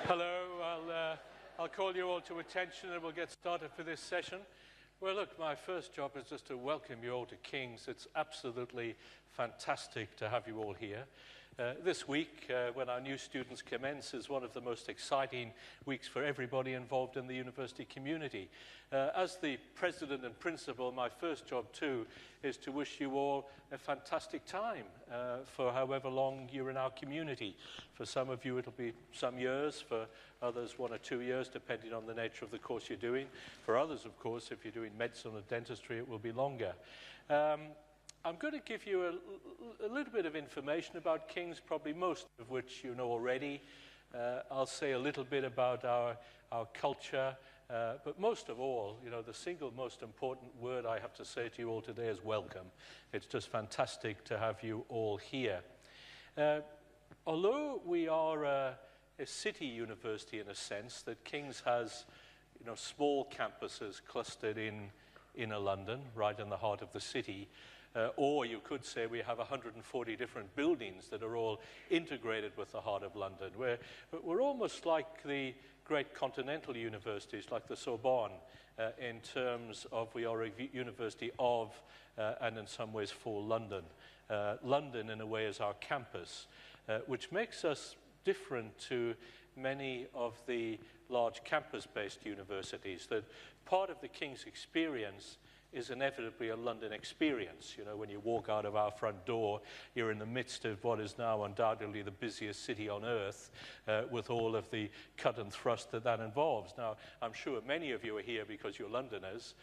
Hello, I'll call you all to attention and we'll get started for this session. Well, look, my first job is just to welcome you all to King's. It's absolutely fantastic to have you all here. This week, when our new students commence, is one of the most exciting weeks for everybody involved in the university community. As the president and principal, my first job too is to wish you all a fantastic time for however long you're in our community. For some of you it'll be some years, for others 1 or 2 years, depending on the nature of the course you're doing. For others, of course, if you're doing medicine or dentistry, it will be longer. I'm going to give you a little bit of information about King's, probably most of which you know already. I'll say a little bit about our culture, but most of all, you know, the single most important word I have to say to you all today is welcome. It's just fantastic to have you all here. Although we are a city university in a sense, that King's has, you know, small campuses clustered in inner London, right in the heart of the city. Or you could say we have 140 different buildings that are all integrated with the heart of London. We're almost like the great continental universities, like the Sorbonne, in terms of we are a university of, and in some ways for London. London, in a way, is our campus, which makes us different to many of the large campus-based universities. That part of the King's experience is inevitably a London experience. You know, when you walk out of our front door, you're in the midst of what is now undoubtedly the busiest city on earth, with all of the cut and thrust that involves. Now, I'm sure many of you are here because you're Londoners.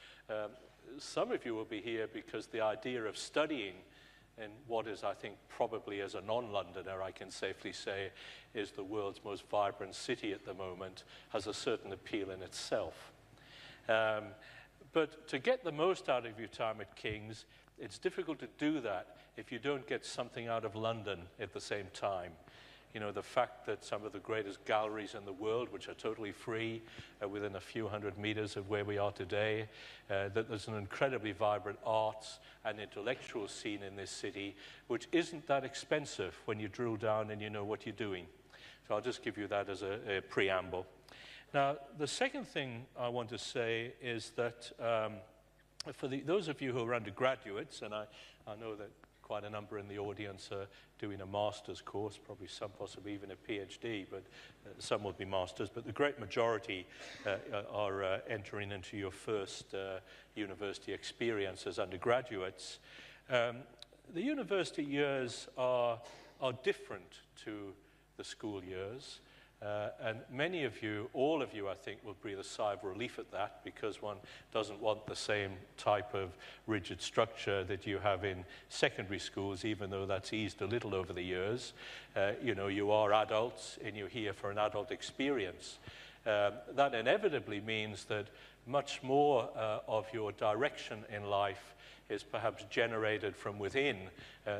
Some of you will be here because the idea of studying in what is, I think, probably as a non-Londoner, I can safely say, is the world's most vibrant city at the moment, has a certain appeal in itself. But to get the most out of your time at King's, it's difficult to do that if you don't get something out of London at the same time. You know, the fact that some of the greatest galleries in the world, which are totally free, within a few hundred meters of where we are today, that there's an incredibly vibrant arts and intellectual scene in this city, which isn't that expensive when you drill down and you know what you're doing. So I'll just give you that as a preamble. Now, the second thing I want to say is that for those of you who are undergraduates, and I know that quite a number in the audience are doing a master's course, probably some possibly even a PhD, but some will be masters, but the great majority are entering into your first university experience as undergraduates. The university years are different to the school years. And many of you, all of you, I think, will breathe a sigh of relief at that, because one doesn't want the same type of rigid structure that you have in secondary schools, even though that's eased a little over the years. You know, you are adults and you're here for an adult experience. That inevitably means that much more of your direction in life is perhaps generated from within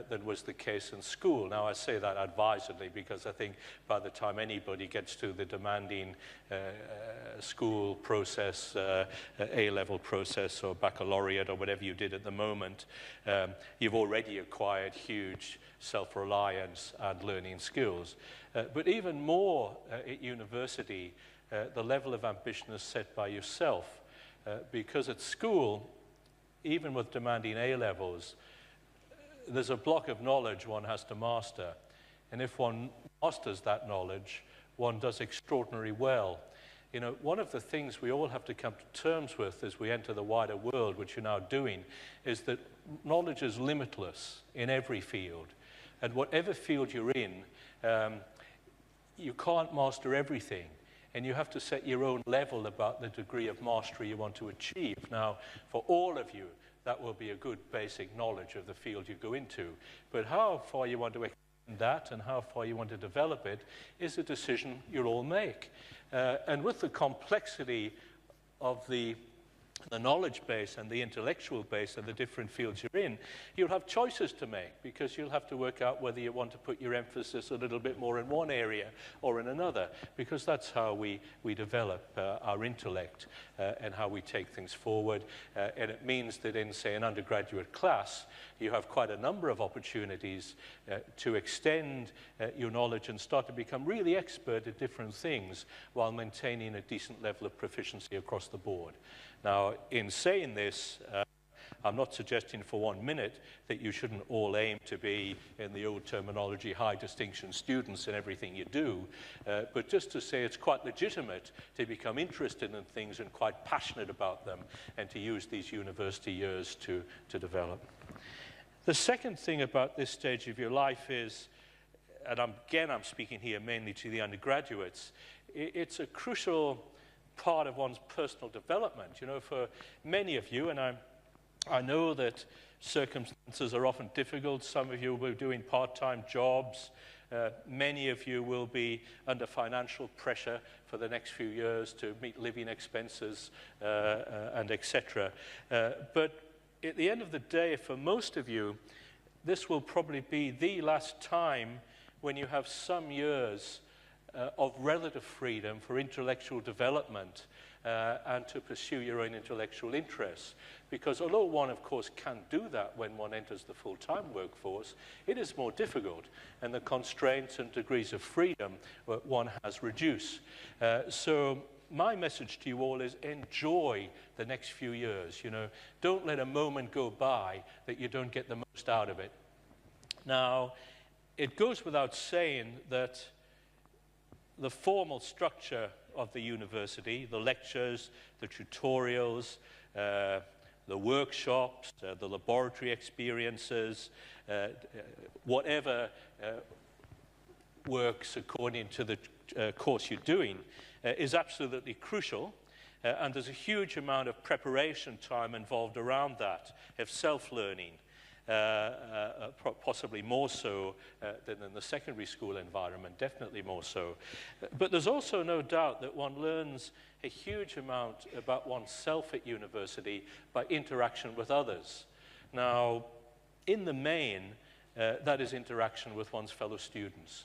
than was the case in school. Now, I say that advisedly because I think by the time anybody gets to the demanding school process, A-level process or baccalaureate or whatever you did at the moment, you've already acquired huge self-reliance and learning skills. But even more at university, the level of ambition is set by yourself, because at school, even with demanding A-levels, there's a block of knowledge one has to master. And if one masters that knowledge, one does extraordinarily well. You know, one of the things we all have to come to terms with as we enter the wider world, which you're now doing, is that knowledge is limitless in every field. And whatever field you're in, you can't master everything. And you have to set your own level about the degree of mastery you want to achieve. Now, for all of you, that will be a good basic knowledge of the field you go into. But how far you want to extend that and how far you want to develop it is a decision you'll all make. And with the complexity of the the knowledge base and the intellectual base of the different fields you're in, you'll have choices to make, because you'll have to work out whether you want to put your emphasis a little bit more in one area or in another, because that's how we develop our intellect and how we take things forward. And it means that in, say, an undergraduate class, you have quite a number of opportunities to extend your knowledge and start to become really expert at different things while maintaining a decent level of proficiency across the board. Now, in saying this, I'm not suggesting for 1 minute that you shouldn't all aim to be, in the old terminology, high distinction students in everything you do, but just to say it's quite legitimate to become interested in things and quite passionate about them, and to use these university years to develop. The second thing about this stage of your life is, and again I'm speaking here mainly to the undergraduates, it's a crucial part of one's personal development. You know, for many of you, and I know that circumstances are often difficult. Some of you will be doing part-time jobs. Many of you will be under financial pressure for the next few years to meet living expenses and etc. But at the end of the day, for most of you, this will probably be the last time when you have some years of relative freedom for intellectual development and to pursue your own intellectual interests. Because although one, of course, can do that when one enters the full-time workforce, it is more difficult, and the constraints and degrees of freedom one has reduced. So my message to you all is enjoy the next few years. You know, don't let a moment go by that you don't get the most out of it. Now, it goes without saying that the formal structure of the university, the lectures, the tutorials, the workshops, the laboratory experiences, whatever works according to the course you're doing, is absolutely crucial. And there's a huge amount of preparation time involved around that, of self-learning. Possibly more so than in the secondary school environment, definitely more so. But there's also no doubt that one learns a huge amount about oneself at university by interaction with others. Now, in the main, that is interaction with one's fellow students.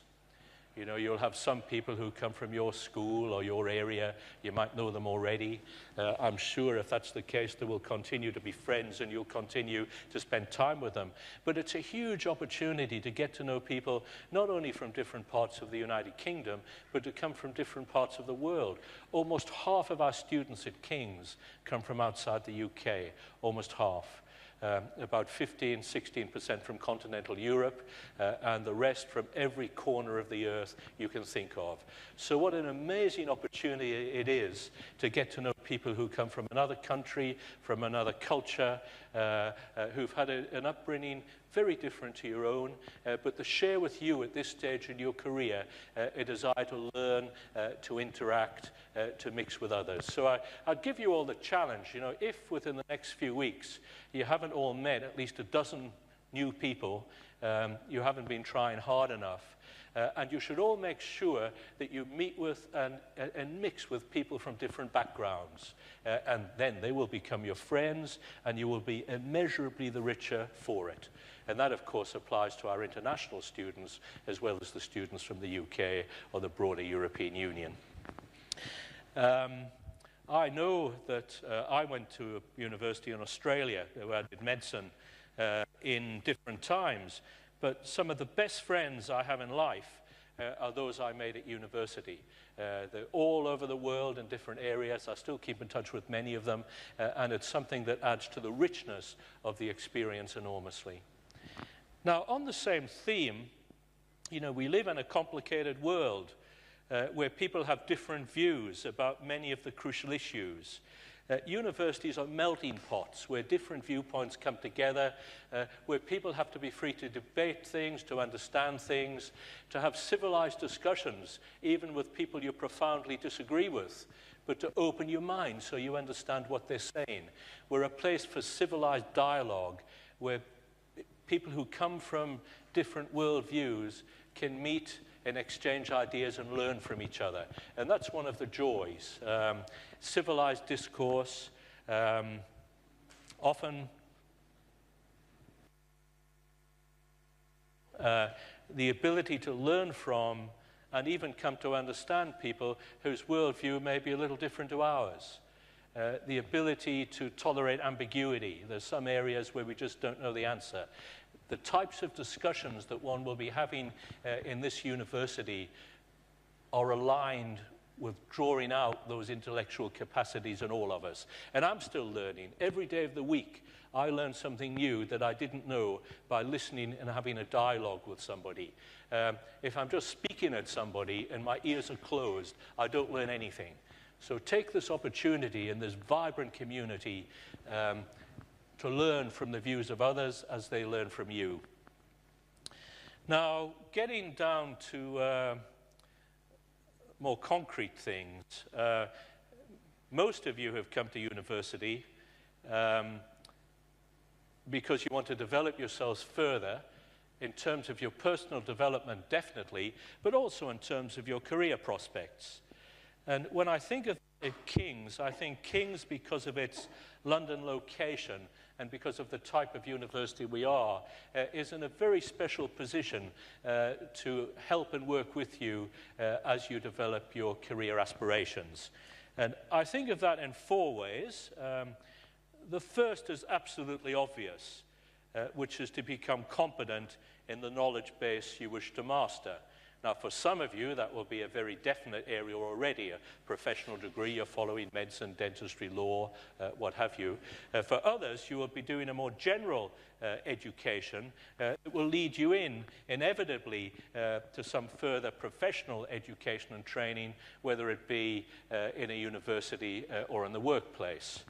You know, you'll have some people who come from your school or your area. You might know them already. I'm sure if that's the case, there will continue to be friends and you'll continue to spend time with them. But it's a huge opportunity to get to know people not only from different parts of the United Kingdom, but to come from different parts of the world. Almost half of our students at King's come from outside the UK, almost half. About 15–16% from continental Europe, and the rest from every corner of the earth you can think of. So what an amazing opportunity it is to get to know people who come from another country, from another culture, who've had an upbringing very different to your own, but to share with you at this stage in your career a desire to learn, to interact, to mix with others. So I'd give you all the challenge, you know, if within the next few weeks you haven't all met at least a dozen new people, you haven't been trying hard enough. And you should all make sure that you meet with and mix with people from different backgrounds. And then they will become your friends, and you will be immeasurably the richer for it. And that, of course, applies to our international students as well as the students from the UK or the broader European Union. I know that I went to a university in Australia where I did medicine in different times. But some of the best friends I have in life are those I made at university. They're all over the world in different areas. I still keep in touch with many of them, and it's something that adds to the richness of the experience enormously. Now, on the same theme, you know, we live in a complicated world where people have different views about many of the crucial issues. Universities are melting pots where different viewpoints come together, where people have to be free to debate things, to understand things, to have civilized discussions, even with people you profoundly disagree with, but to open your mind so you understand what they're saying. We're a place for civilized dialogue where people who come from different worldviews can meet and exchange ideas and learn from each other. And that's one of the joys. Civilized discourse, Often the ability to learn from and even come to understand people whose worldview may be a little different to ours. The ability to tolerate ambiguity. There's some areas where we just don't know the answer. The types of discussions that one will be having in this university are aligned with drawing out those intellectual capacities in all of us. And I'm still learning. Every day of the week, I learn something new that I didn't know by listening and having a dialogue with somebody. If I'm just speaking at somebody and my ears are closed, I don't learn anything. So take this opportunity in this vibrant community to learn from the views of others as they learn from you. Now, getting down to more concrete things, most of you have come to university because you want to develop yourselves further in terms of your personal development, definitely, but also in terms of your career prospects. And when I think of King's, I think King's, because of its London location and because of the type of university we are, is in a very special position to help and work with you as you develop your career aspirations. And I think of that in four ways. The first is absolutely obvious, which is to become competent in the knowledge base you wish to master. Now, for some of you, that will be a very definite area already, a professional degree, you're following medicine, dentistry, law, what have you. For others, you will be doing a more general education that will lead you inevitably, to some further professional education and training, whether it be in a university or in the workplace.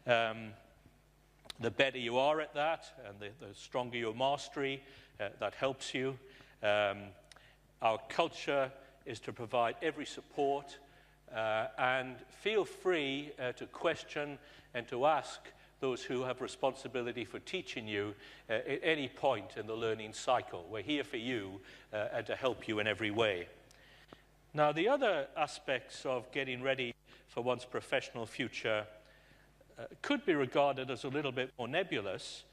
The better you are at that, and the stronger your mastery, that helps you. Our culture is to provide every support, and feel free to question and to ask those who have responsibility for teaching you at any point in the learning cycle. We're here for you and to help you in every way. Now, the other aspects of getting ready for one's professional future could be regarded as a little bit more nebulous,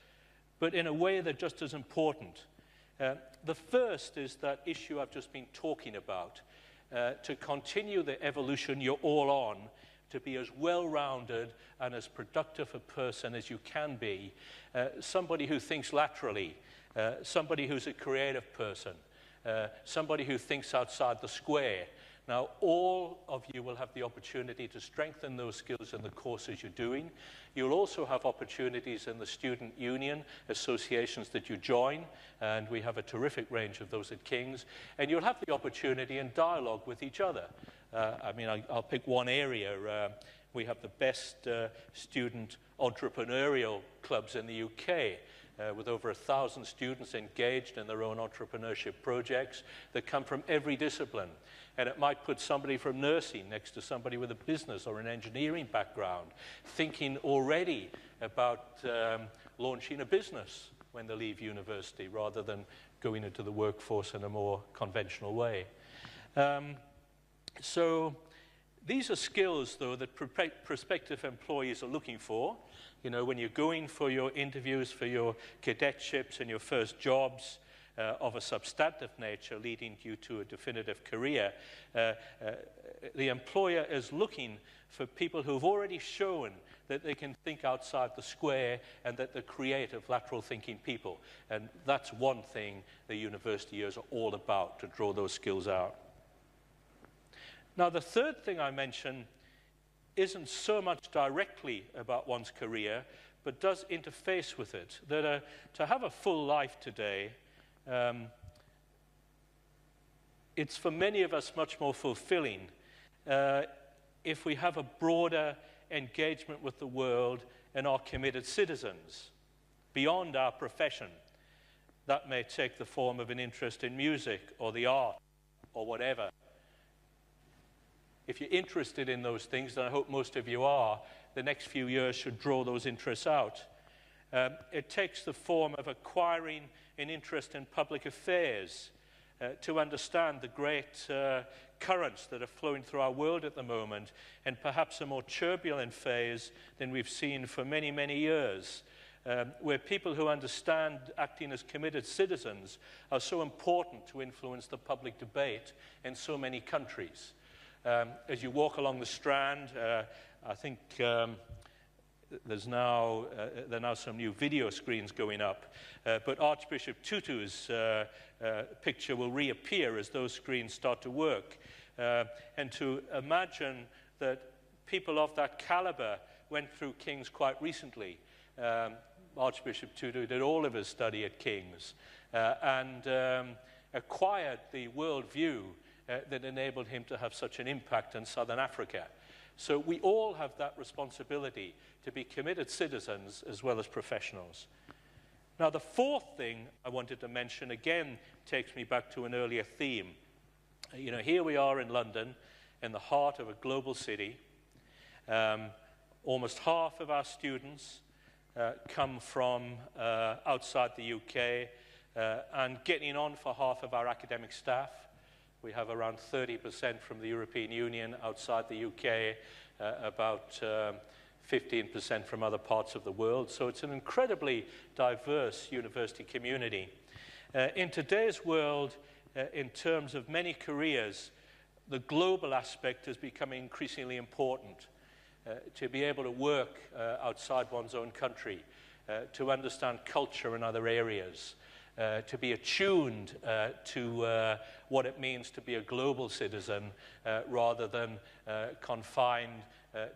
but in a way they're just as important. The first is that issue I've just been talking about, to continue the evolution you're all on, to be as well-rounded and as productive a person as you can be, somebody who thinks laterally, somebody who's a creative person, somebody who thinks outside the square. Now, all of you will have the opportunity to strengthen those skills in the courses you're doing. You'll also have opportunities in the student union associations that you join, and we have a terrific range of those at King's. And you'll have the opportunity in dialogue with each other. I'll pick one area. We have the best student entrepreneurial clubs in the UK. With over 1,000 students engaged in their own entrepreneurship projects that come from every discipline. And it might put somebody from nursing next to somebody with a business or an engineering background, thinking already about launching a business when they leave university, rather than going into the workforce in a more conventional way. So these are skills, though, that prospective employees are looking for. You know, when you're going for your interviews for your cadetships and your first jobs of a substantive nature leading you to a definitive career, the employer is looking for people who've already shown that they can think outside the square and that they're creative, lateral thinking people. And that's one thing the university years are all about, to draw those skills out. Now, the third thing I mention isn't so much directly about one's career, but does interface with it. That to have a full life today, it's for many of us much more fulfilling if we have a broader engagement with the world and are committed citizens beyond our profession. That may take the form of an interest in music or the art or whatever. If you're interested in those things, and I hope most of you are, the next few years should draw those interests out. It takes the form of acquiring an interest in public affairs, to understand the great currents that are flowing through our world at the moment, and perhaps a more turbulent phase than we've seen for many, many years, where people who understand acting as committed citizens are so important to influence the public debate in so many countries. As you walk along the Strand, I think there are now some new video screens going up, but Archbishop Tutu's picture will reappear as those screens start to work. And to imagine that people of that caliber went through King's quite recently. Archbishop Tutu did all of his study at King's and acquired the worldview that enabled him to have such an impact in Southern Africa. So we all have that responsibility to be committed citizens as well as professionals. Now, the fourth thing I wanted to mention, again, takes me back to an earlier theme. You know, here we are in London, in the heart of a global city. Almost half of our students come from outside the UK, and getting on for half of our academic staff. We have around 30% from the European Union outside the UK, about 15% from other parts of the world. So it's an incredibly diverse university community. In today's world, in terms of many careers, the global aspect is becoming increasingly important. To be able to work outside one's own country, to understand culture in other areas, to be attuned to what it means to be a global citizen rather than confined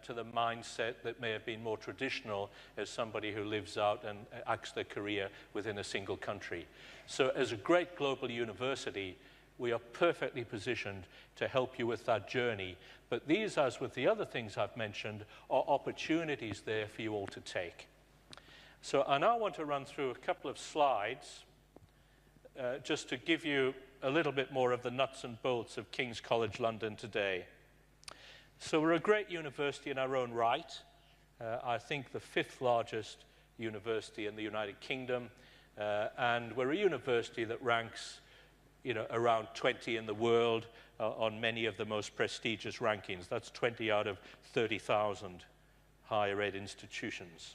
to the mindset that may have been more traditional as somebody who lives out and acts their career within a single country. So as a great global university, we are perfectly positioned to help you with that journey. But these, as with the other things I've mentioned, are opportunities there for you all to take. So I now want to run through a couple of slides just to give you a little bit more of the nuts and bolts of King's College London today. So we're a great university in our own right. I think the fifth largest university in the United Kingdom. And we're a university that ranks around 20 in the world on many of the most prestigious rankings. That's 20 out of 30,000 higher ed institutions.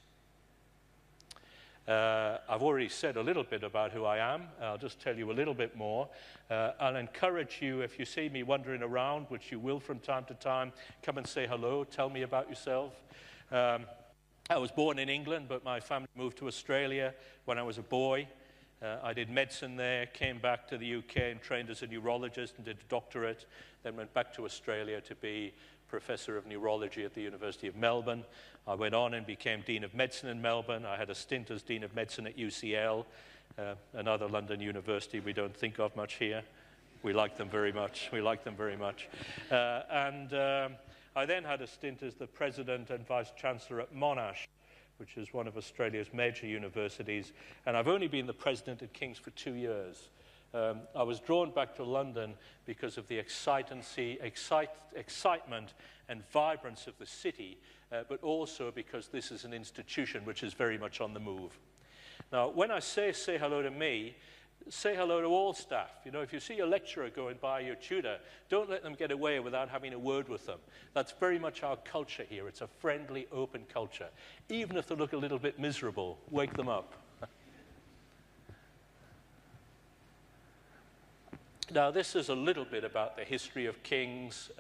I've already said a little bit about who I am. I'll just tell you a little bit more. I'll encourage you, if you see me wandering around, which you will from time to time, come and say hello, tell me about yourself. I was born in England, but my family moved to Australia when I was a boy. I did medicine there, came back to the UK and trained as a neurologist and did a doctorate, then went back to Australia to be Professor of Neurology at the University of Melbourne. I went on and became Dean of Medicine in Melbourne. I had a stint as Dean of Medicine at UCL, another London university we don't think of much here. We like them very much. We like them very much. I then had a stint as the President and Vice Chancellor at Monash, which is one of Australia's major universities, and I've only been the president at King's for 2 years. I was drawn back to London because of the excitement and vibrance of the city, but also because this is an institution which is very much on the move. Now, when I say hello to me, say hello to all staff. You know, if you see a lecturer going by, your tutor, don't let them get away without having a word with them. That's very much our culture here. It's a friendly, open culture. Even if they look a little bit miserable, wake them up. Now, this is a little bit about the history of King's.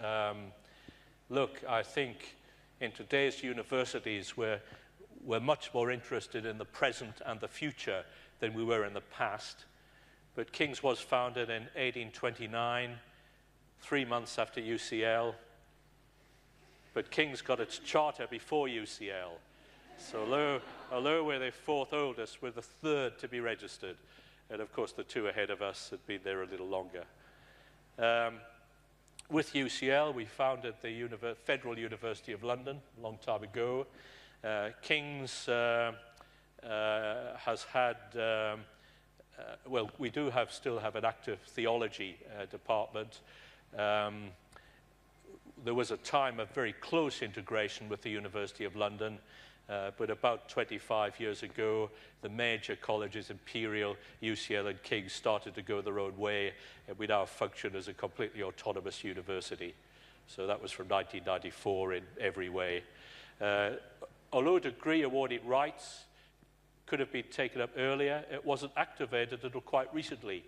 Look, I think in today's universities, we're much more interested in the present and the future than we were in the past. But King's was founded in 1829, 3 months after UCL. But King's got its charter before UCL. So although we're the fourth oldest, we're the third to be registered. And of course, the two ahead of us had been there a little longer. With UCL, we founded the Federal University of London a long time ago. King's has had, well, we do still have an active theology department. There was a time of very close integration with the University of London. But about 25 years ago, the major colleges, Imperial, UCL, and King's, started to go their own way, and we now function as a completely autonomous university. So that was from 1994 in every way. Although degree awarding rights could have been taken up earlier, it wasn't activated until quite recently.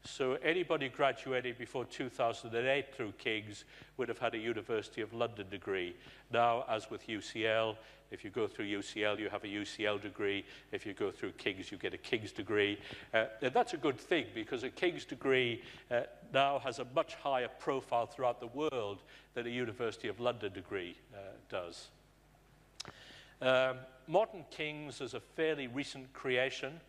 So anybody graduating before 2008 through King's would have had a University of London degree. Now, as with UCL, if you go through UCL, you have a UCL degree. If you go through King's, you get a King's degree. And that's a good thing, because a King's degree now has a much higher profile throughout the world than a University of London degree does. Modern King's is a fairly recent creation.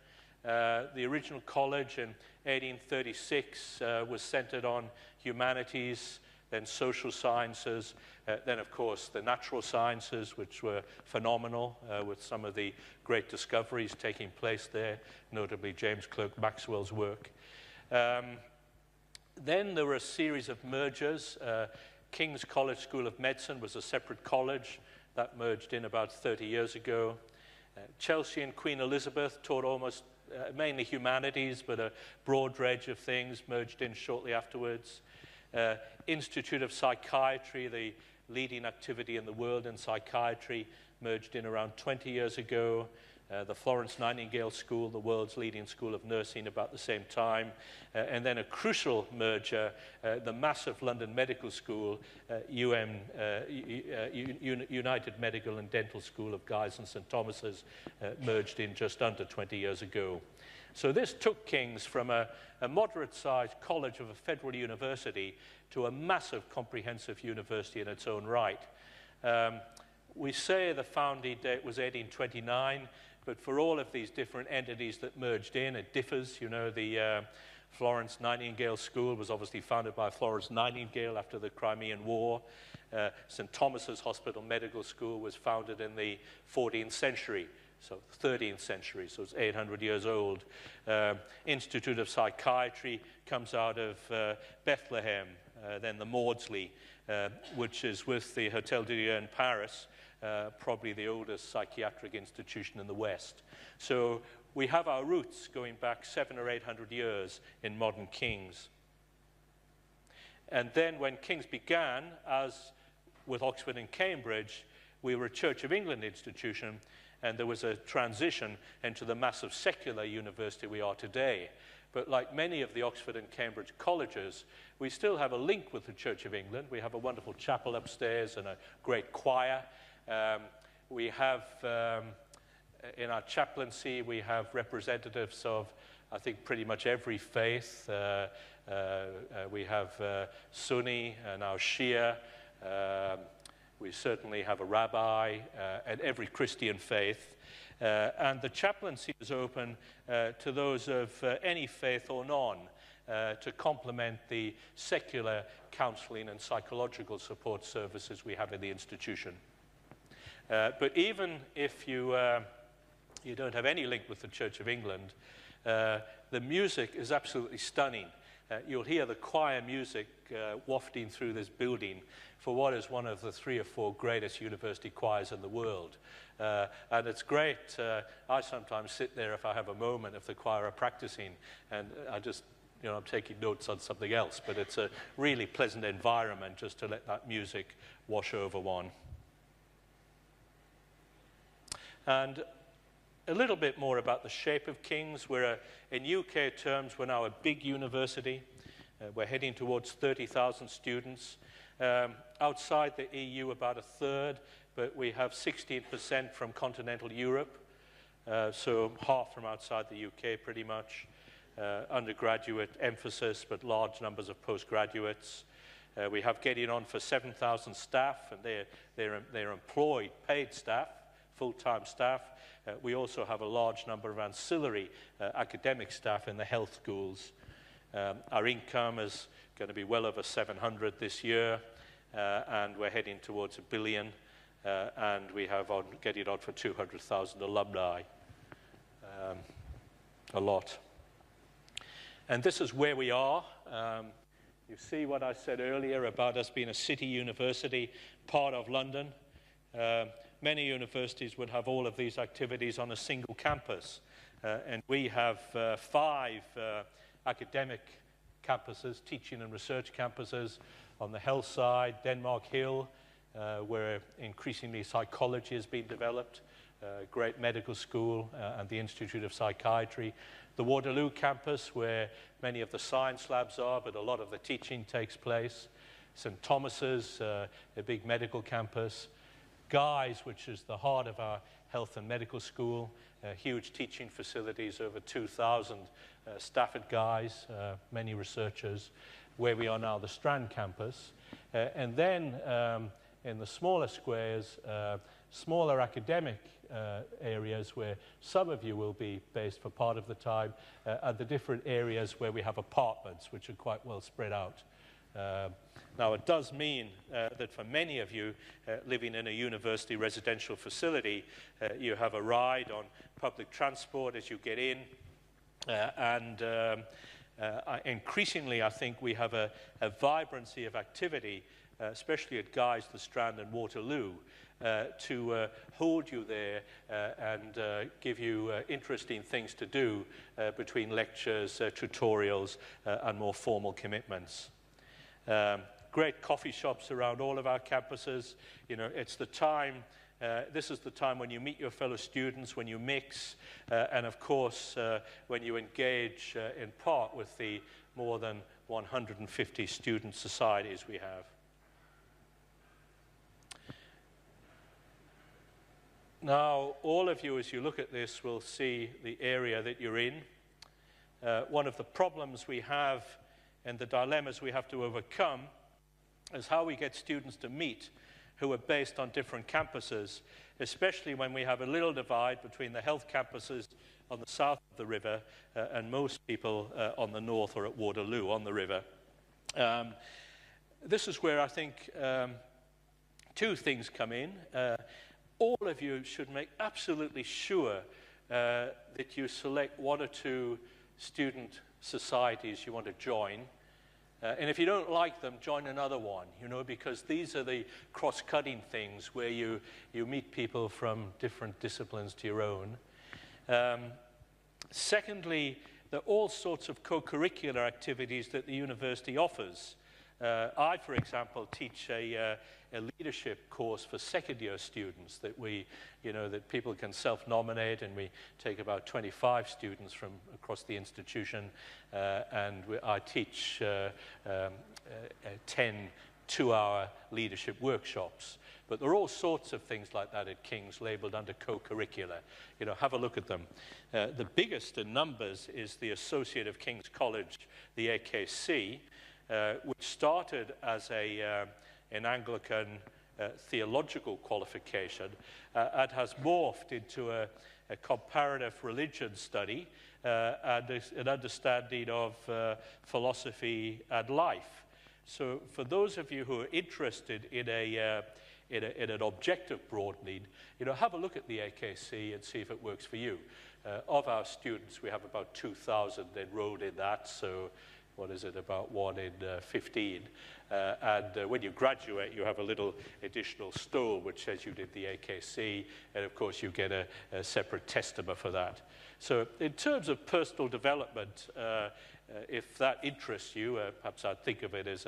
The original college in 1836 was centered on humanities, then social sciences, then of course the natural sciences, which were phenomenal with some of the great discoveries taking place there, notably James Clerk Maxwell's work. Then there were a series of mergers. King's College School of Medicine was a separate college that merged in about 30 years ago. Chelsea and Queen Elizabeth taught almost mainly humanities, but a broad range of things, merged in shortly afterwards. Institute of Psychiatry, the leading activity in the world in psychiatry, merged in around 20 years ago. The Florence Nightingale School, the world's leading school of nursing, about the same time. And then a crucial merger, the massive London Medical School, United Medical and Dental School of Guy's and St Thomas's, merged in just under 20 years ago. So this took King's from a moderate-sized college of a federal university to a massive comprehensive university in its own right. We say the founding date was 1829, but for all of these different entities that merged in, it differs. You know, the Florence Nightingale School was obviously founded by Florence Nightingale after the Crimean War. St Thomas's Hospital Medical School was founded in the 14th century, so 13th century, so it's 800 years old. Institute of Psychiatry comes out of Bethlehem, then the Maudsley, which is with the Hotel de Dieu in Paris, probably the oldest psychiatric institution in the West. So we have our roots going back 700 or 800 years in modern King's. And then when King's began, as with Oxford and Cambridge, we were a Church of England institution, and there was a transition into the massive secular university we are today. But like many of the Oxford and Cambridge colleges, we still have a link with the Church of England. We have a wonderful chapel upstairs and a great choir. We have, in our chaplaincy, we have representatives of, I think, pretty much every faith. We have Sunni and now Shia. We certainly have a rabbi and every Christian faith. And the chaplaincy is open to those of any faith or none to complement the secular counseling and psychological support services we have in the institution. But even if you don't have any link with the Church of England, the music is absolutely stunning. You'll hear the choir music wafting through this building for what is one of the 3 or 4 greatest university choirs in the world. And it's great. I sometimes sit there if I have a moment, if the choir are practicing, and I just, you know, I'm taking notes on something else, but it's a really pleasant environment just to let that music wash over one. And a little bit more about the shape of King's. In UK terms, we're now a big university. We're heading towards 30,000 students. Outside the EU, about a third, but we have 16% from continental Europe, so half from outside the UK pretty much. Undergraduate emphasis, but large numbers of postgraduates. We have getting on for 7,000 staff, and they're employed, paid staff, full-time staff. We also have a large number of ancillary academic staff in the health schools. Our income is going to be well over 700 this year, and we're heading towards $1 billion, and we have getting on for 200,000 alumni. A lot. And this is where we are. You see what I said earlier about us being a city university, part of London. many universities would have all of these activities on a single campus. And we have 5 academic campuses, teaching and research campuses on the health side, Denmark Hill, where increasingly psychology is being developed, great medical school and the Institute of Psychiatry. The Waterloo campus, where many of the science labs are, but a lot of the teaching takes place. St. Thomas's, a big medical campus. Guy's, which is the heart of our health and medical school, huge teaching facilities, over 2,000 staff at Guy's, many researchers. Where we are now, the Strand campus. And then in the smaller squares, smaller academic areas where some of you will be based for part of the time, and the different areas where we have apartments, which are quite well spread out. Now, it does mean that for many of you living in a university residential facility, you have a ride on public transport as you get in, and increasingly, I think we have a vibrancy of activity, especially at Guy's, the Strand and Waterloo, to hold you there and give you interesting things to do between lectures, tutorials, and more formal commitments. Great coffee shops around all of our campuses. You know, it's the time, this is the time when you meet your fellow students, when you mix, and of course, when you engage in part with the more than 150 student societies we have. Now, all of you, as you look at this, will see the area that you're in. One of the problems we have and the dilemmas we have to overcome is how we get students to meet who are based on different campuses, especially when we have a little divide between the health campuses on the south of the river and most people on the north or at Waterloo on the river. This is where I think 2 things come in. All of you should make absolutely sure that you select 1 or 2 student societies you want to join. And if you don't like them, join another one, you know, because these are the cross-cutting things where you meet people from different disciplines to your own. Secondly, there are all sorts of co-curricular activities that the university offers. I, for example, teach a leadership course for second-year students that that people can self-nominate, and we take about 25 students from across the institution, and I teach 10 2-hour leadership workshops. But there are all sorts of things like that at King's labeled under co-curricular. You know, have a look at them. The biggest in numbers is the Associate of King's College, the AKC, which started as an Anglican theological qualification and has morphed into a comparative religion study and an understanding of philosophy and life. So for those of you who are interested in an objective broadening, have a look at the AKC and see if it works for you. Of our students, we have about 2,000 enrolled in that, so what is it, about 1 in 15. And when you graduate, you have a little additional stole which says you did the AKC, and of course you get a separate testament for that. So in terms of personal development, if that interests you, perhaps I'd think of it as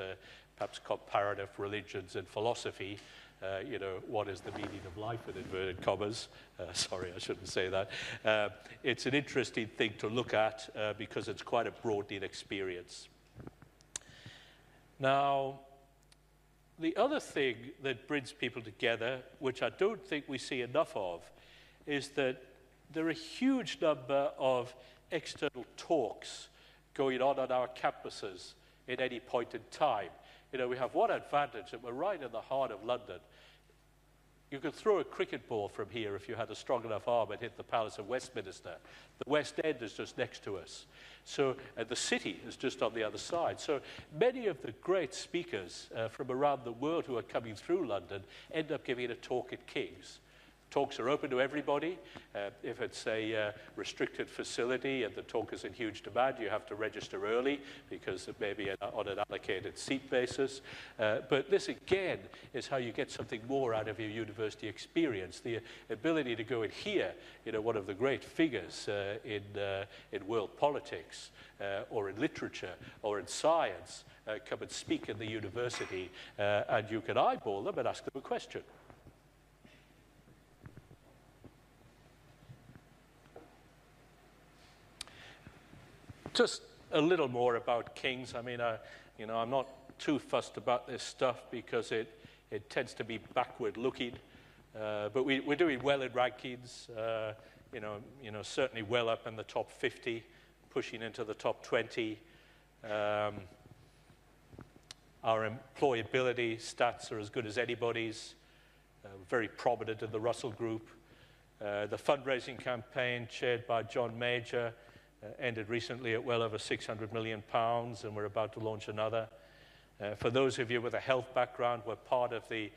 perhaps comparative religions and philosophy. What is the meaning of life in inverted commas? Sorry, I shouldn't say that. It's an interesting thing to look at because it's quite a broadening experience. Now, the other thing that brings people together, which I don't think we see enough of, is that there are a huge number of external talks going on our campuses at any point in time. We have one advantage, that we're right in the heart of London. You could throw a cricket ball from here if you had a strong enough arm and hit the Palace of Westminster. The West End is just next to us. So the city is just on the other side. So many of the great speakers from around the world who are coming through London end up giving a talk at King's. Talks are open to everybody. If it's a restricted facility and the talk is in huge demand, you have to register early because it may be on an allocated seat basis. But this, again, is how you get something more out of your university experience. The ability to go and hear, one of the great figures in world politics or in literature or in science come and speak in the university, and you can eyeball them and ask them a question. Just a little more about King's. I mean, I'm not too fussed about this stuff because it tends to be backward-looking. But we're doing well in rankings. Certainly well up in the top 50, pushing into the top 20. Our employability stats are as good as anybody's. Very prominent in the Russell Group. The fundraising campaign chaired by John Major ended recently at well over £600 million, and we're about to launch another. For those of you with a health background, we're part of the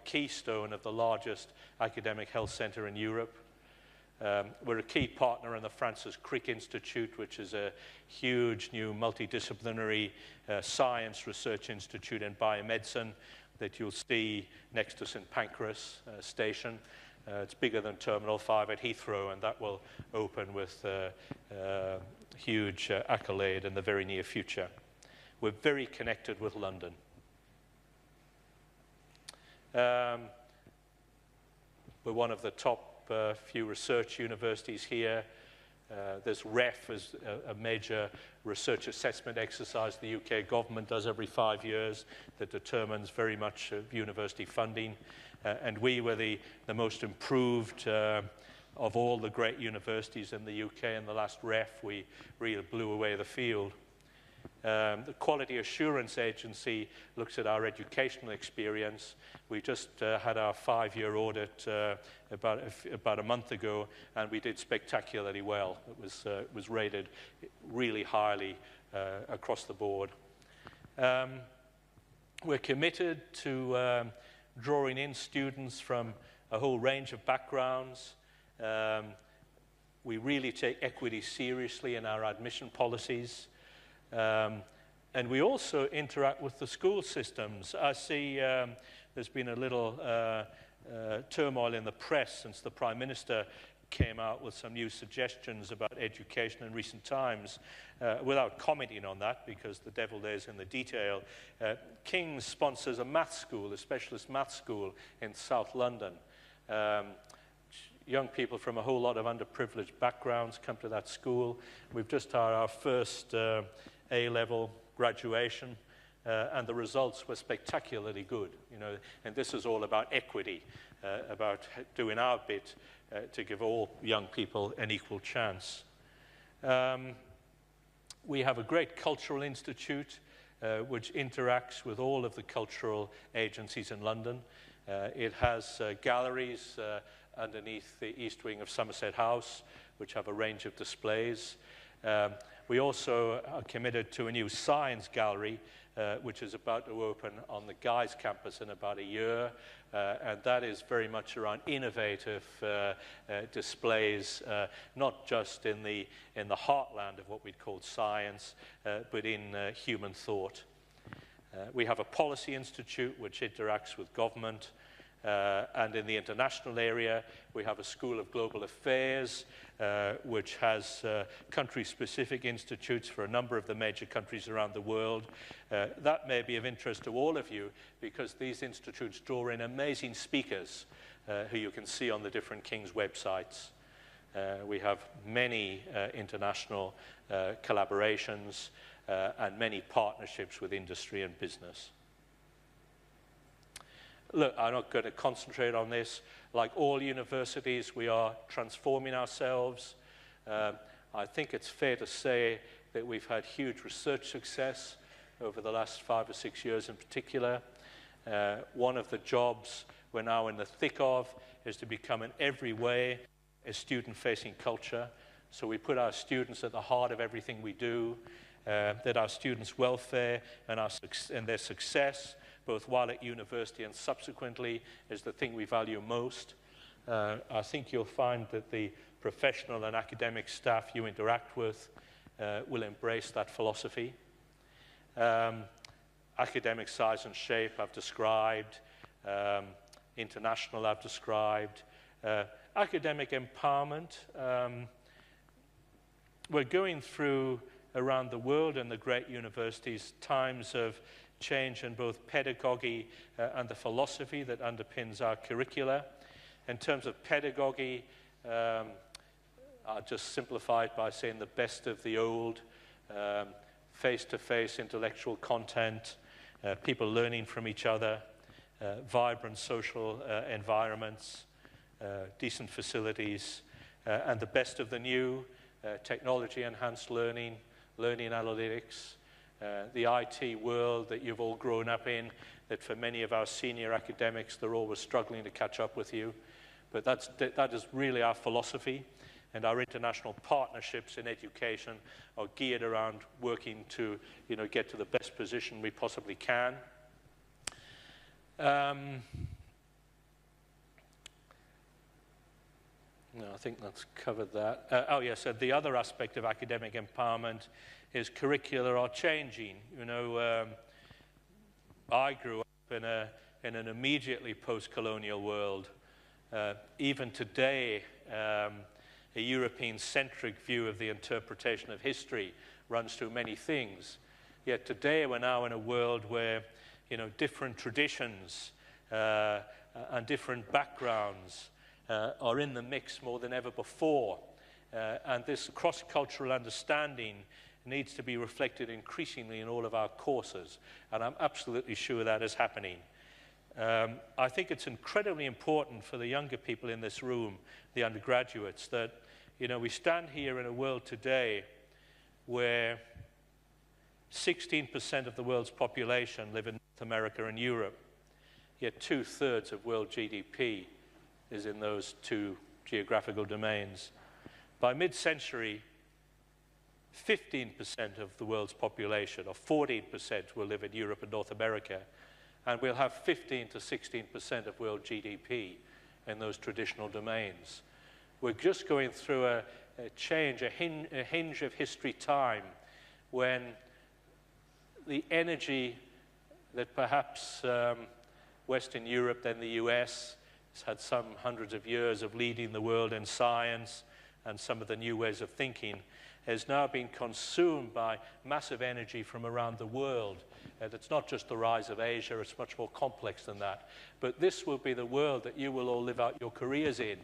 keystone of the largest academic health center in Europe. We're a key partner in the Francis Crick Institute, which is a huge new multidisciplinary science research institute in biomedicine that you'll see next to St Pancras Station. It's bigger than Terminal 5 at Heathrow, and that will open with huge accolade in the very near future. We're very connected with London. We're one of the top few research universities here. There's REF is a major research assessment exercise the UK government does every 5 years that determines very much of university funding. And we were the most improved of all the great universities in the UK in the last REF. We really blew away the field. The Quality Assurance Agency looks at our educational experience. We just had our 5-year audit about a month ago, and we did spectacularly well. It was rated really highly across the board. We're committed to drawing in students from a whole range of backgrounds. We really take equity seriously in our admission policies. And we also interact with the school systems. I see there's been a little turmoil in the press since the Prime Minister came out with some new suggestions about education in recent times. Without commenting on that, because the devil lays in the detail, King's sponsors a maths school, a specialist maths school in South London. Young people from a whole lot of underprivileged backgrounds come to that school. We've just had our first A-level graduation, and the results were spectacularly good. And this is all about equity, about doing our bit to give all young people an equal chance. We have a great cultural institute which interacts with all of the cultural agencies in London. It has galleries underneath the east wing of Somerset House, which have a range of displays. We also are committed to a new science gallery, which is about to open on the Guy's campus in about a year. And that is very much around innovative displays, not just in the heartland of what we'd call science, but in human thought. We have a policy institute which interacts with government. And in the international area, we have a School of Global Affairs, which has country-specific institutes for a number of the major countries around the world. That may be of interest to all of you, because these institutes draw in amazing speakers who you can see on the different King's websites. We have many international collaborations and many partnerships with industry and business. Look, I'm not going to concentrate on this. Like all universities, we are transforming ourselves. I think it's fair to say that we've had huge research success over the last 5 or 6 years in particular. One of the jobs we're now in the thick of is to become in every way a student-facing culture. So we put our students at the heart of everything we do, that our students' welfare and their success, both while at university and subsequently, is the thing we value most. I think you'll find that the professional and academic staff you interact with will embrace that philosophy. Academic size and shape I've described, international I've described, academic empowerment. We're going through around the world in the great universities times of change in both pedagogy and the philosophy that underpins our curricula. In terms of pedagogy, I'll just simplify it by saying the best of the old, face-to-face intellectual content, people learning from each other, vibrant social environments, decent facilities, and the best of the new, technology-enhanced learning, learning analytics, the IT world that you've all grown up in, that for many of our senior academics, they're always struggling to catch up with you. But that is really our philosophy, and our international partnerships in education are geared around working to, get to the best position we possibly can. No, I think that's covered that. Oh, yes, and the other aspect of academic empowerment is curricula are changing. I grew up in an immediately post-colonial world. Even today, a European-centric view of the interpretation of history runs through many things. Yet today we're now in a world where, different traditions and different backgrounds are in the mix more than ever before. And this cross-cultural understanding needs to be reflected increasingly in all of our courses. And I'm absolutely sure that is happening. I think it's incredibly important for the younger people in this room, the undergraduates, that, we stand here in a world today where 16% of the world's population live in North America and Europe, yet 2/3 of world GDP is in those two geographical domains. By mid-century, 15% of the world's population, or 14%, will live in Europe and North America, and we'll have 15 to 16% of world GDP in those traditional domains. We're just going through a change, a hinge of history time, when the energy that perhaps Western Europe, then the US, has had some hundreds of years of leading the world in science and some of the new ways of thinking, has now been consumed by massive energy from around the world. It's not just the rise of Asia, it's much more complex than that. But this will be the world that you will all live out your careers in.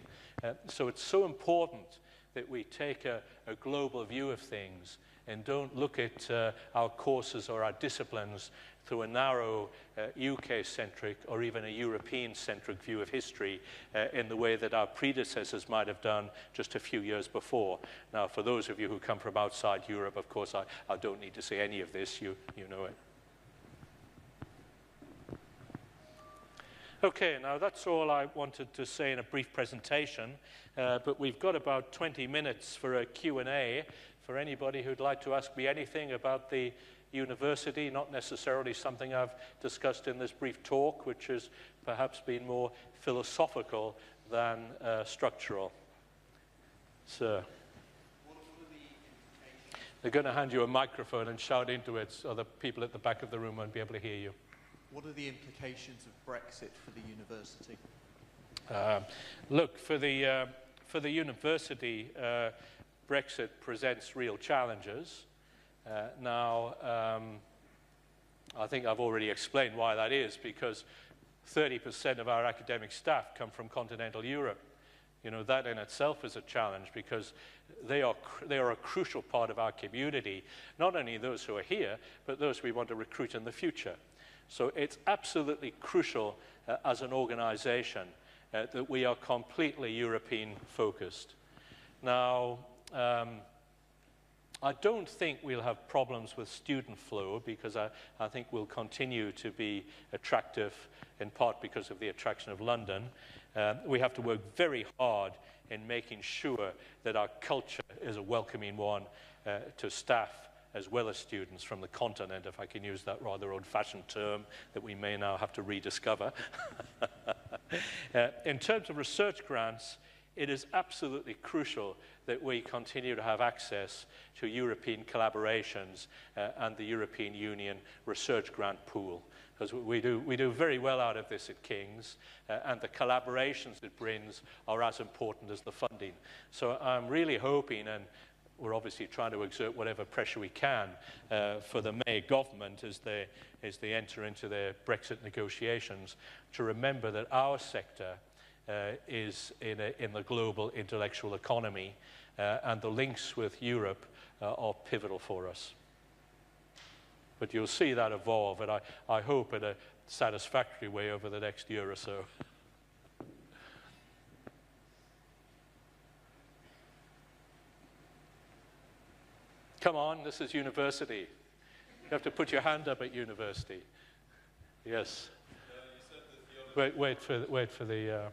So it's so important that we take a global view of things and don't look at our courses or our disciplines through a narrow UK-centric or even a European-centric view of history in the way that our predecessors might have done just a few years before. Now, for those of you who come from outside Europe, of course, I don't need to say any of this. You know it. Okay, now that's all I wanted to say in a brief presentation, but we've got about 20 minutes for a Q&A for anybody who'd like to ask me anything about the university, not necessarily something I've discussed in this brief talk, which has perhaps been more philosophical than structural. Sir. They're going to hand you a microphone and shout into it so the people at the back of the room won't be able to hear you. What are the implications of Brexit for the university? Look, for the university, Brexit presents real challenges. Now, I think I've already explained why that is, because 30% of our academic staff come from continental Europe. That in itself is a challenge, because they are a crucial part of our community, not only those who are here, but those we want to recruit in the future. So it's absolutely crucial as an organization that we are completely European focused. Now, I don't think we'll have problems with student flow, because I think we'll continue to be attractive, in part because of the attraction of London. We have to work very hard in making sure that our culture is a welcoming one to staff as well as students from the continent, if I can use that rather old-fashioned term that we may now have to rediscover. In terms of research grants, it is absolutely crucial that we continue to have access to European collaborations and the European Union research grant pool, because we do very well out of this at King's, and the collaborations it brings are as important as the funding. So I'm really hoping, and we're obviously trying to exert whatever pressure we can for the May government as they enter into their Brexit negotiations, to remember that our sector is in the global intellectual economy, and the links with Europe are pivotal for us. But you'll see that evolve, and I hope in a satisfactory way over the next year or so. Come on, this is university. You have to put your hand up at university. Yes. Wait for the...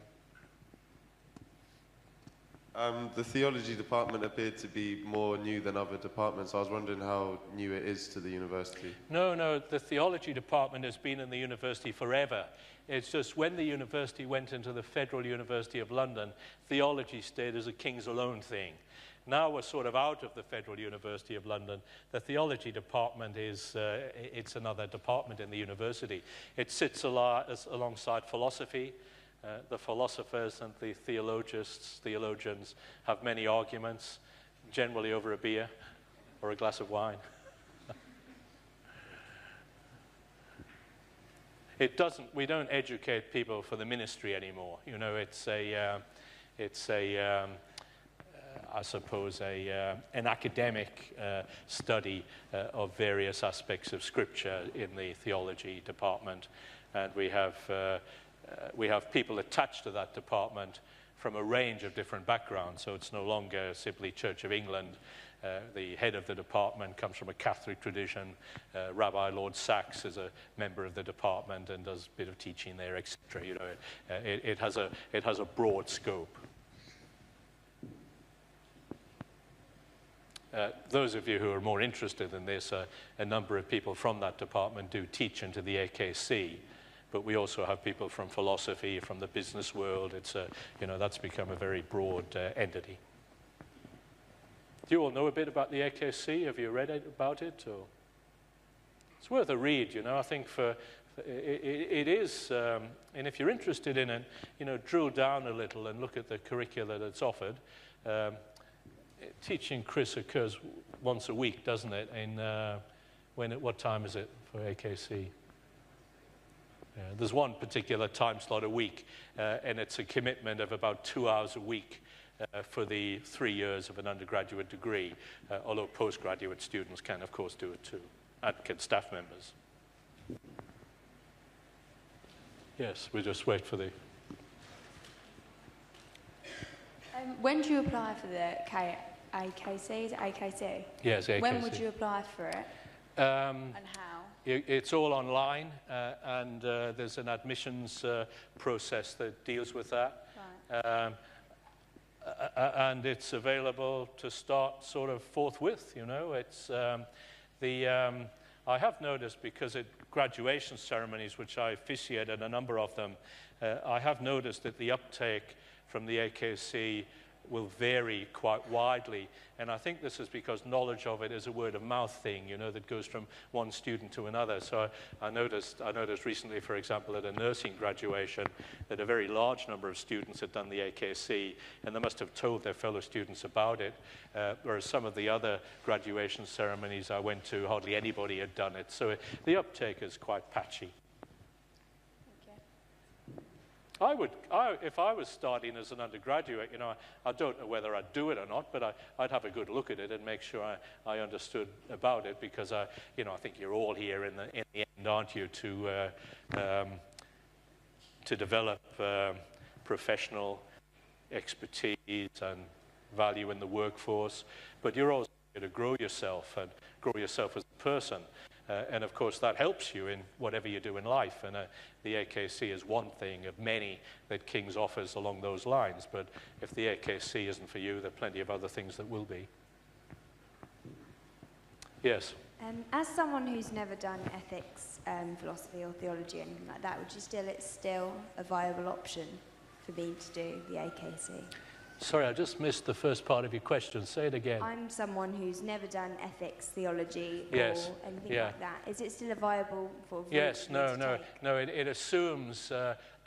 The theology department appeared to be more new than other departments. I was wondering how new it is to the university. No, the theology department has been in the university forever. It's just when the university went into the Federal University of London, theology stayed as a King's alone thing. Now we're sort of out of the Federal University of London. The theology department is it's another department in the university. It sits alongside philosophy. The philosophers and the theologians have many arguments, generally over a beer or a glass of wine. We don't educate people for the ministry anymore. You know, I suppose, an academic study of various aspects of Scripture in the theology department, and we have people attached to that department from a range of different backgrounds, so it's no longer simply Church of England. The head of the department comes from a Catholic tradition. Rabbi Lord Sachs is a member of the department and does a bit of teaching there, etc. You know, it has a broad scope. Those of you who are more interested in this, a number of people from that department do teach into the AKC, but we also have people from philosophy, from the business world. It's that's become a very broad entity. Do you all know a bit about the AKC? Have you read about it? Or? It's worth a read, you know. I think it is, and if you're interested in it, you know, drill down a little and look at the curricula that's offered. Teaching Chris occurs once a week, doesn't it? What time is it for AKC? There's one particular time slot a week, and it's a commitment of about 2 hours a week for the 3 years of an undergraduate degree, although postgraduate students can, of course, do it too, and can staff members. Yes, we just wait for the... When do you apply for the AKC? Is it AKC? Yes, AKC. When would you apply for it? And how? It's all online, and there's an admissions process that deals with that. Right. And it's available to start sort of forthwith, you know. It's I have noticed, because at graduation ceremonies, which I officiated a number of them, I have noticed that the uptake from the AKC will vary quite widely, and I think this is because knowledge of it is a word-of-mouth thing, you know, that goes from one student to another. So I noticed recently, for example, at a nursing graduation, that a very large number of students had done the AKC, and they must have told their fellow students about it, whereas some of the other graduation ceremonies I went to, hardly anybody had done it. So the uptake is quite patchy. If I was starting as an undergraduate, you know, I don't know whether I'd do it or not, but I'd have a good look at it and make sure I understood about it, because I think you're all here in the end, aren't you, to develop professional expertise and value in the workforce, but you're also here to grow yourself and grow yourself as a person. And of course that helps you in whatever you do in life, and the AKC is one thing of many that King's offers along those lines, but if the AKC isn't for you, there are plenty of other things that will be. Yes? As someone who's never done ethics, philosophy or theology or anything like that, would you still, it's still a viable option for me to do the AKC? Sorry, I just missed the first part of your question. Say it again. I'm someone who's never done ethics, theology Yes, or anything yeah. like that. Is it still a viable for route Yes, for me to take? no. It assumes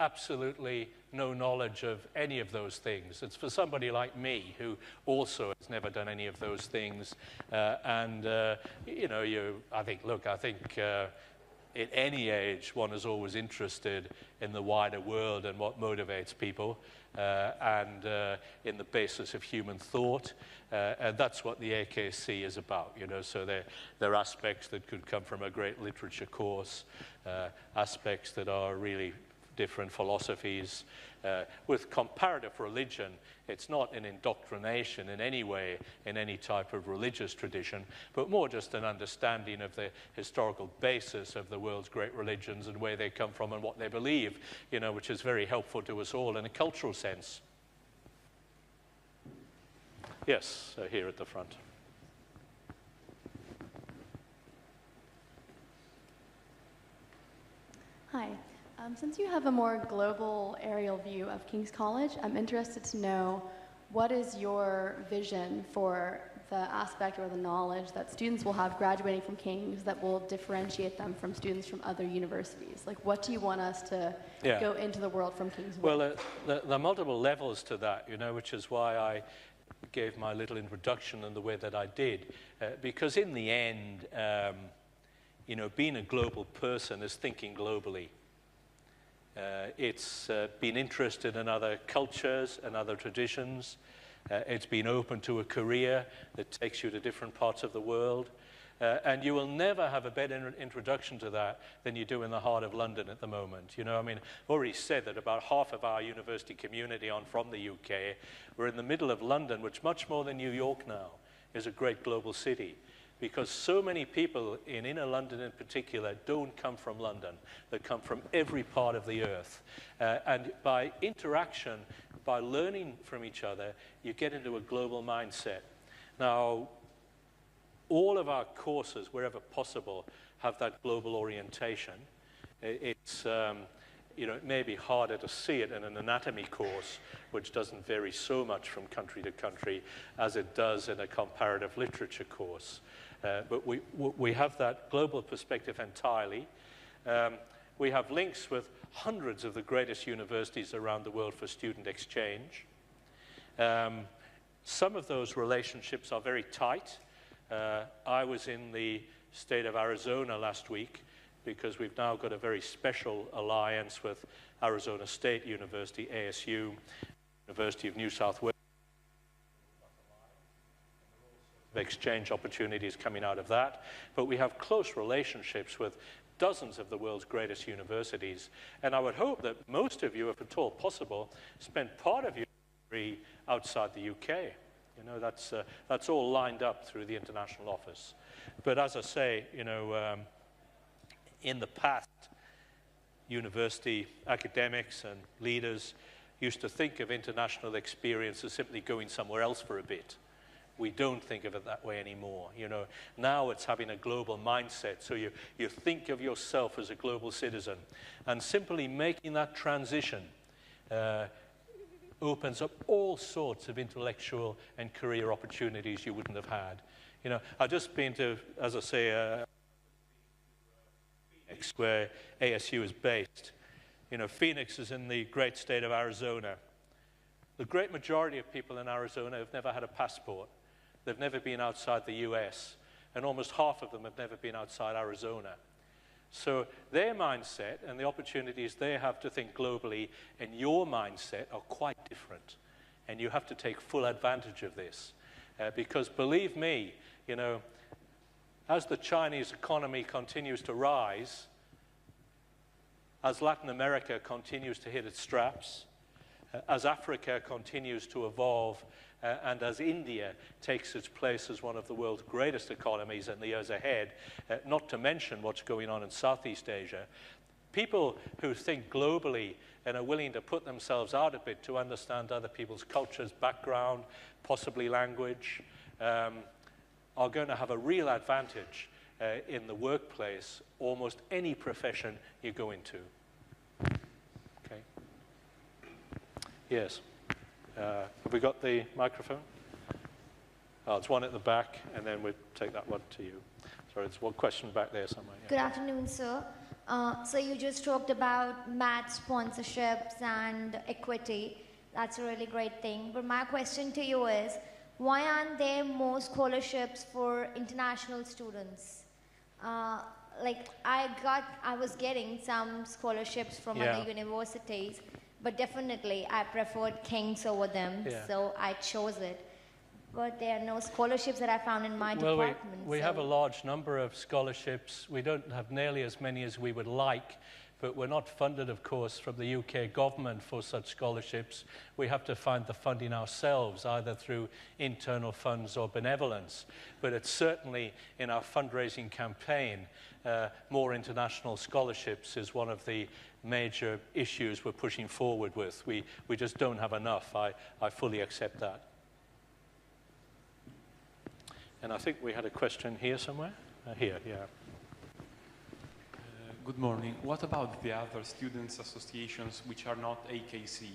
absolutely no knowledge of any of those things. It's for somebody like me who also has never done any of those things. You know, I think at any age, one is always interested in the wider world and what motivates people, and in the basis of human thought. And that's what the AKC is about, you know. So there are aspects that could come from a great literature course, aspects that are really different philosophies. With comparative religion, it's not an indoctrination in any way in any type of religious tradition, but more just an understanding of the historical basis of the world's great religions and where they come from and what they believe, you know, which is very helpful to us all in a cultural sense. Yes, here at the front. Hi. Since you have a more global aerial view of King's College, I'm interested to know what is your vision for the aspect or the knowledge that students will have graduating from King's that will differentiate them from students from other universities? Like, what do you want us to go into the world from King's with? Well, there are multiple levels to that, you know, which is why I gave my little introduction in the way that I did. Because in the end, you know, being a global person is thinking globally. It's been interested in other cultures and other traditions. It's been open to a career that takes you to different parts of the world. And you will never have a better introduction to that than you do in the heart of London at the moment. You know, I mean, I've already said that about half of our university community are from the UK. We're in the middle of London, which much more than New York now is a great global city. Because so many people in inner London in particular don't come from London. They come from every part of the earth. And by interaction, by learning from each other, you get into a global mindset. Now, all of our courses, wherever possible, have that global orientation. It's, you know, it may be harder to see it in an anatomy course, which doesn't vary so much from country to country as it does in a comparative literature course. But we have that global perspective entirely. We have links with hundreds of the greatest universities around the world for student exchange. Some of those relationships are very tight. I was in the state of Arizona last week because we've now got a very special alliance with Arizona State University, ASU, University of New South Wales. Exchange opportunities coming out of that, but we have close relationships with dozens of the world's greatest universities, and I would hope that most of you, if at all possible, spend part of your degree outside the UK. You know, that's all lined up through the international office. But as I say, you know, in the past, university academics and leaders used to think of international experience as simply going somewhere else for a bit. We don't think of it that way anymore. You know, now it's having a global mindset. So you think of yourself as a global citizen, and simply making that transition opens up all sorts of intellectual and career opportunities you wouldn't have had. You know, I've just been to, as I say, Phoenix, where ASU is based. You know, Phoenix is in the great state of Arizona. The great majority of people in Arizona have never had a passport. They've never been outside the US, and almost half of them have never been outside Arizona. So their mindset and the opportunities they have to think globally and your mindset are quite different. And you have to take full advantage of this. Because believe me, you know, as the Chinese economy continues to rise, as Latin America continues to hit its straps, as Africa continues to evolve, and as India takes its place as one of the world's greatest economies in the years ahead, not to mention what's going on in Southeast Asia, people who think globally and are willing to put themselves out a bit to understand other people's cultures, background, possibly language, are going to have a real advantage in the workplace, almost any profession you go into. Okay. Yes. Have we got the microphone? Oh, it's one at the back, and then we'll take that one to you. Sorry, there's one question back there somewhere. Yeah. Good afternoon, sir. So you just talked about match sponsorships and equity. That's a really great thing. But my question to you is, why aren't there more scholarships for international students? Like I was getting some scholarships from other universities, but definitely I preferred King's over them, so I chose it. But there are no scholarships that I found in my department. We have a large number of scholarships. We don't have nearly as many as we would like, but we're not funded, of course, from the UK government for such scholarships. We have to find the funding ourselves, either through internal funds or benevolence. But it's certainly in our fundraising campaign, more international scholarships is one of the major issues we're pushing forward with. We just don't have enough. I fully accept that. And I think we had a question here somewhere. Here, yeah. Good morning. What about the other students' associations which are not AKC?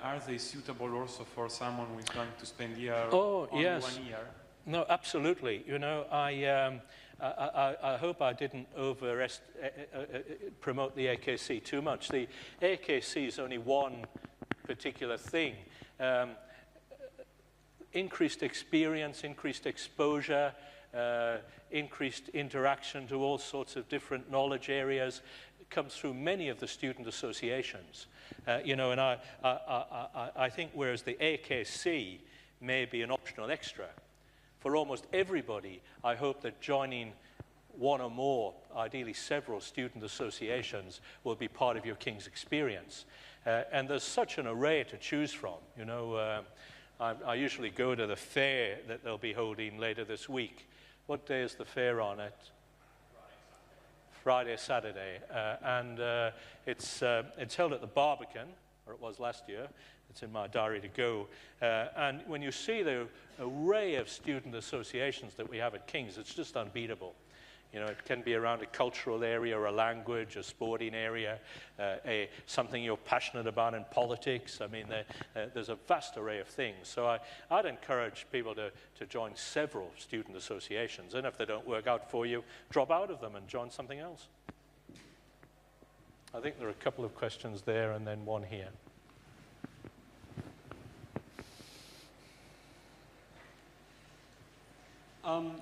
Are they suitable also for someone who is going to spend only 1 year? No, absolutely. You know, I hope I didn't promote the AKC too much. The AKC is only one particular thing. Increased experience, increased exposure, increased interaction to all sorts of different knowledge areas comes through many of the student associations. You know, and I think whereas the AKC may be an optional extra, for almost everybody, I hope that joining one or more, ideally several student associations will be part of your King's experience. And there's such an array to choose from, you know. I usually go to the fair that they'll be holding later this week. What day is the fair on it? Friday, Saturday. And it's held at the Barbican, or it was last year. It's in my diary to go. And when you see the array of student associations that we have at King's, it's just unbeatable. You know, it can be around a cultural area or a language, a sporting area, something you're passionate about in politics. I mean, there's a vast array of things. So I'd encourage people to join several student associations. And if they don't work out for you, drop out of them and join something else. I think there are a couple of questions there and then one here.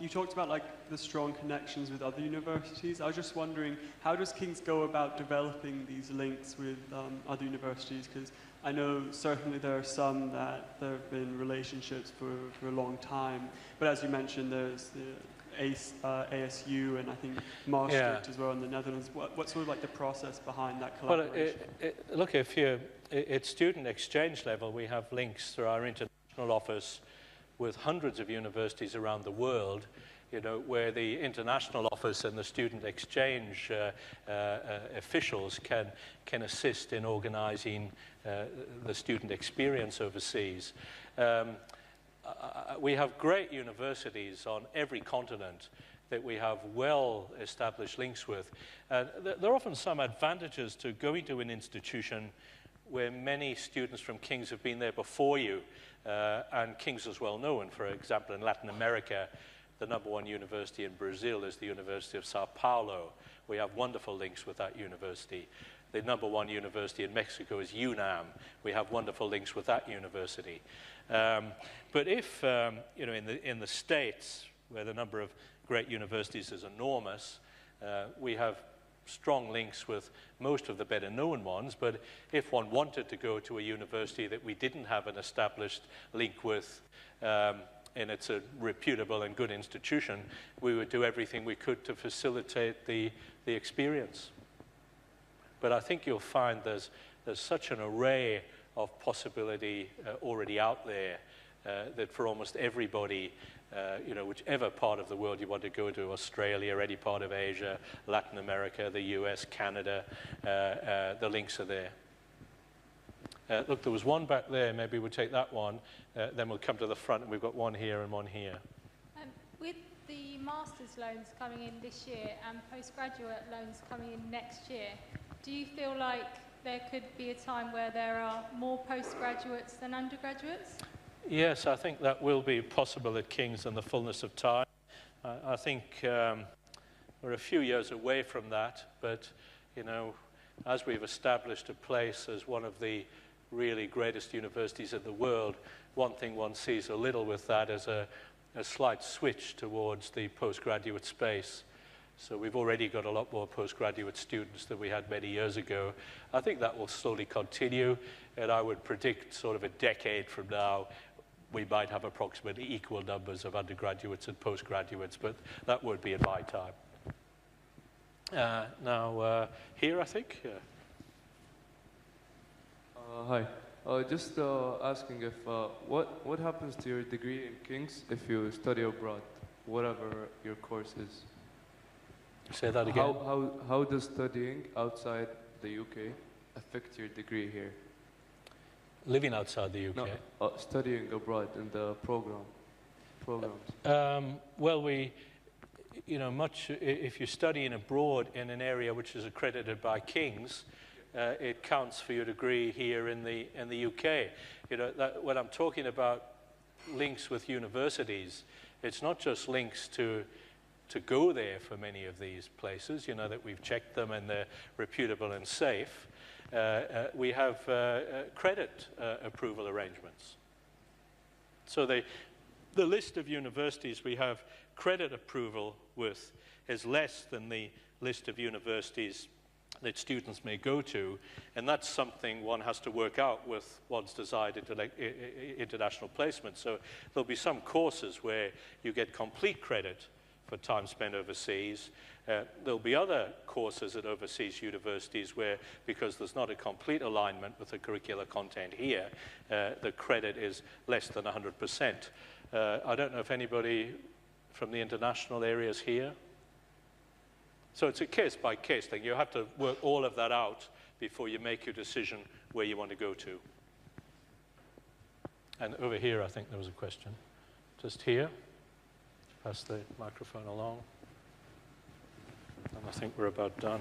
You talked about like the strong connections with other universities. I was just wondering, how does King's go about developing these links with other universities? Because I know certainly there are some that there have been relationships for a long time. But as you mentioned, there's the ASU and I think Maastricht as well in the Netherlands. What's sort of like the process behind that collaboration? Well, look, if you're at student exchange level, we have links through our international office with hundreds of universities around the world, you know, where the international office and the student exchange officials can assist in organizing the student experience overseas. We have great universities on every continent that we have well-established links with. There are often some advantages to going to an institution where many students from King's have been there before you, and King's is well known. For example, in Latin America, the #1 university in Brazil is the University of Sao Paulo. We have wonderful links with that university. The #1 university in Mexico is UNAM. We have wonderful links with that university. But if, you know, in the States, where the number of great universities is enormous, we have strong links with most of the better known ones, but if one wanted to go to a university that we didn't have an established link with, and it's a reputable and good institution, we would do everything we could to facilitate the experience. But I think you'll find there's such an array of possibility already out there that for almost everybody, you know, whichever part of the world you want to go to, Australia, or any part of Asia, Latin America, the US, Canada, the links are there. Look, there was one back there. Maybe we'll take that one. Then we'll come to the front, and we've got one here and one here. With the master's loans coming in this year and postgraduate loans coming in next year, do you feel like there could be a time where there are more postgraduates than undergraduates? Yes, I think that will be possible at King's in the fullness of time. I think we're a few years away from that, but, you know, as we've established a place as one of the really greatest universities in the world, one thing one sees a little with that is a slight switch towards the postgraduate space. So we've already got a lot more postgraduate students than we had many years ago. I think that will slowly continue, and I would predict sort of a decade from now, we might have approximately equal numbers of undergraduates and postgraduates, but that would be in my time. Now, here, I think. Yeah. Hi. Just asking if what happens to your degree in King's if you study abroad, whatever your course is? Say that again. How does studying outside the UK affect your degree here? Living outside the UK? No, studying abroad in the programs. Well, you know, if you're studying abroad in an area which is accredited by King's, it counts for your degree here in the UK. You know, when I'm talking about links with universities, it's not just links to go there for many of these places, you know, that we've checked them and they're reputable and safe. We have credit approval arrangements. So the list of universities we have credit approval with is less than the list of universities that students may go to, and that's something one has to work out with one's desired international placement. So there'll be some courses where you get complete credit for time spent overseas. There'll be other courses at overseas universities where, because there's not a complete alignment with the curricular content here, the credit is less than 100%. I don't know if anybody from the international areas here. So it's a case-by-case thing. You have to work all of that out before you make your decision where you want to go to. And over here, I think there was a question. Just here. Pass the microphone along. And I think we're about done.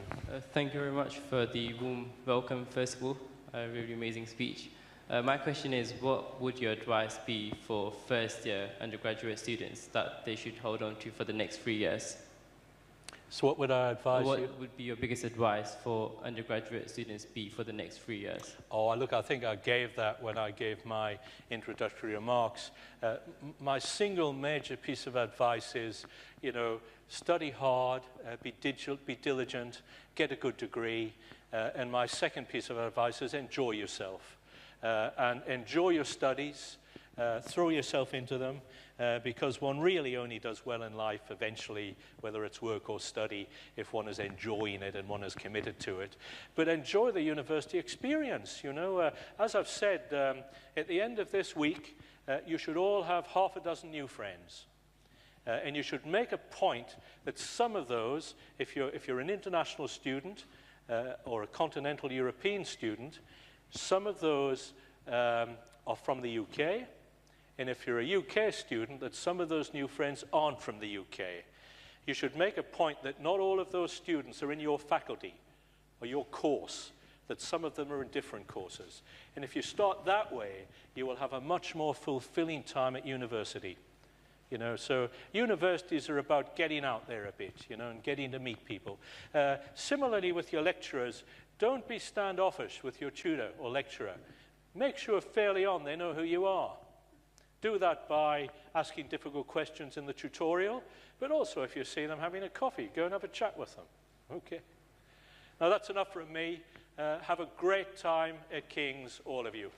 Thank you very much for the warm welcome, first of all. A really amazing speech. My question is, what would your advice be for first-year undergraduate students that they should hold on to for the next 3 years? So what would I advise you? What would be your biggest advice for undergraduate students be for the next 3 years? Oh, look, I think I gave that when I gave my introductory remarks. My single major piece of advice is, you know, study hard, be diligent, get a good degree. And my second piece of advice is enjoy yourself. And enjoy your studies, throw yourself into them, because one really only does well in life eventually, whether it's work or study, if one is enjoying it and one is committed to it. But enjoy the university experience, you know. As I've said, at the end of this week, you should all have half a dozen new friends. And you should make a point that some of those, if you're an international student or a continental European student, some of those are from the UK. And if you're a UK student, that some of those new friends aren't from the UK. You should make a point that not all of those students are in your faculty or your course, that some of them are in different courses. And if you start that way, you will have a much more fulfilling time at university. You know, so universities are about getting out there a bit, you know, and getting to meet people. Similarly with your lecturers, don't be standoffish with your tutor or lecturer. Make sure fairly on they know who you are. Do that by asking difficult questions in the tutorial, but also if you see them having a coffee, go and have a chat with them. Okay. Now that's enough from me. Have a great time at King's, all of you.